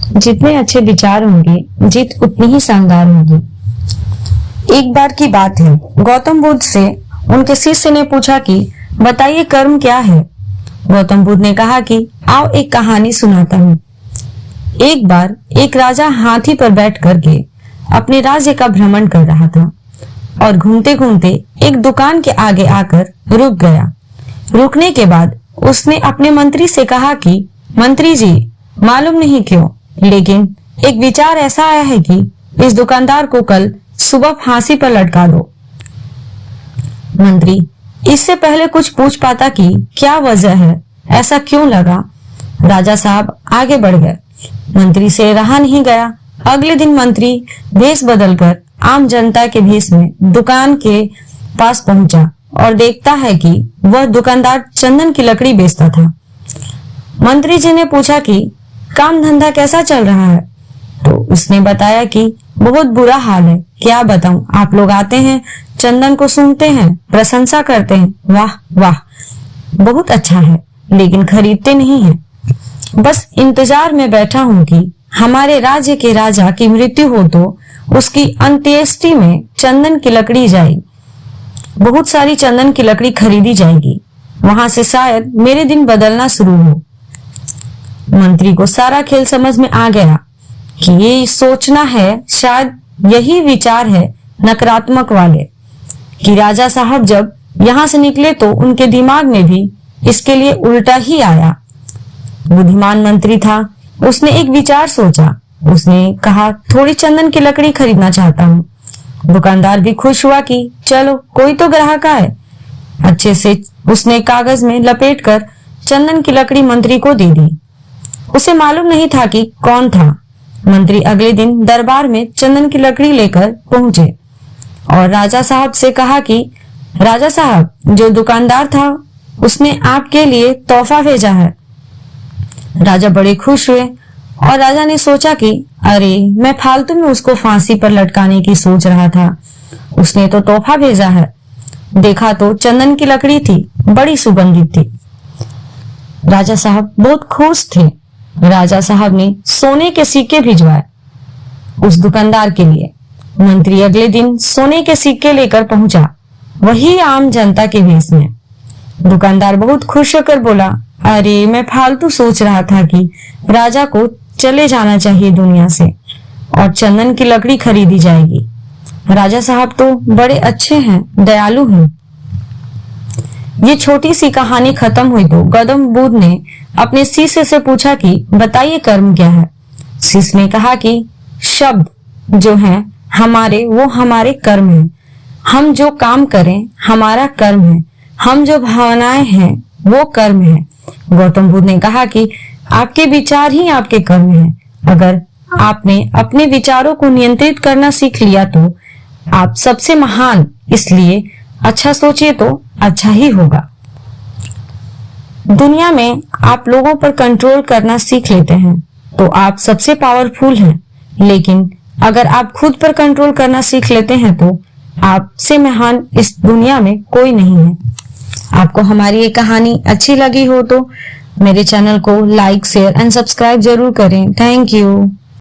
जितने अच्छे विचार होंगे जीत उतनी ही शानदार होगी। एक बार की बात है, गौतम बुद्ध से उनके शिष्य ने पूछा कि बताइए कर्म क्या है। गौतम बुद्ध ने कहा कि आओ एक कहानी सुनाता हूँ। एक बार एक राजा हाथी पर बैठ करके अपने राज्य का भ्रमण कर रहा था और घूमते घूमते एक दुकान के आगे आकर रुक गया। रुकने के बाद उसने अपने मंत्री से कहा कि मंत्री जी, मालूम नहीं क्यों लेकिन एक विचार ऐसा आया है कि इस दुकानदार को कल सुबह फांसी पर लटका दो। मंत्री इससे पहले कुछ पूछ पाता कि क्या वजह है, ऐसा क्यों लगा। राजा साहब आगे बढ़ गए। मंत्री से रहा नहीं गया। अगले दिन मंत्री भेष बदलकर आम जनता के भेष में दुकान के पास पहुंचा और देखता है कि वह दुकानदार चंदन की लकड़ी बेचता था। मंत्री जी ने पूछा कि काम धंधा कैसा चल रहा है, तो उसने बताया कि बहुत बुरा हाल है। क्या बताऊं, आप लोग आते हैं, चंदन को सूंघते हैं, प्रशंसा करते हैं, वाह वाह बहुत अच्छा है, लेकिन खरीदते नहीं हैं। बस इंतजार में बैठा हूं कि हमारे राज्य के राजा की मृत्यु हो तो उसकी अंत्येष्टि में चंदन की लकड़ी जाएगी, बहुत सारी चंदन की लकड़ी खरीदी जाएगी, वहां से शायद मेरे दिन बदलना शुरू हो। मंत्री को सारा खेल समझ में आ गया कि ये सोचना है, शायद यही विचार है नकारात्मक वाले, कि राजा साहब जब यहाँ से निकले तो उनके दिमाग में भी इसके लिए उल्टा ही आया। बुद्धिमान मंत्री था, उसने एक विचार सोचा। उसने कहा थोड़ी चंदन की लकड़ी खरीदना चाहता हूँ। दुकानदार भी खुश हुआ कि चलो कोई तो ग्राहक आए। अच्छे से उसने कागज में लपेटकर चंदन की लकड़ी मंत्री को दे दी। उसे मालूम नहीं था कि कौन था। मंत्री अगले दिन दरबार में चंदन की लकड़ी लेकर पहुंचे और राजा साहब से कहा कि राजा साहब, जो दुकानदार था उसने आपके लिए तोहफा भेजा है। राजा बड़े खुश हुए और राजा ने सोचा कि अरे, मैं फालतू में उसको फांसी पर लटकाने की सोच रहा था, उसने तो तोहफा भेजा है। देखा तो चंदन की लकड़ी थी, बड़ी सुगंधित थी। राजा साहब बहुत खुश थे। राजा साहब ने सोने के सिक्के भिजवाए उस दुकानदार के लिए। मंत्री अगले दिन सोने के सिक्के लेकर पहुंचा, वही आम जनता के भेष में। दुकानदार बहुत खुश होकर बोला, अरे, मैं फालतू सोच रहा था कि राजा को चले जाना चाहिए दुनिया से और चंदन की लकड़ी खरीदी जाएगी। राजा साहब तो बड़े अच्छे हैं, दयालु हैं। ये छोटी सी कहानी खत्म हुई तो गौतम बुद्ध ने अपने शिष्य से पूछा कि बताइए कर्म क्या है। शिष्य ने कहा कि शब्द जो है हमारे, वो हमारे कर्म है। हम जो काम करें हमारा कर्म है, हम जो भावनाएं हैं वो कर्म है। गौतम बुद्ध ने कहा कि आपके विचार ही आपके कर्म हैं। अगर आपने अपने विचारों को नियंत्रित करना सीख लिया तो आप सबसे महान, इसलिए अच्छा सोचिए तो अच्छा ही होगा। दुनिया में आप लोगों पर कंट्रोल करना सीख लेते हैं तो आप सबसे पावरफुल हैं, लेकिन अगर आप खुद पर कंट्रोल करना सीख लेते हैं तो आपसे महान इस दुनिया में कोई नहीं है। आपको हमारी ये कहानी अच्छी लगी हो तो मेरे चैनल को लाइक, शेयर एंड सब्सक्राइब जरूर करें। Thank you.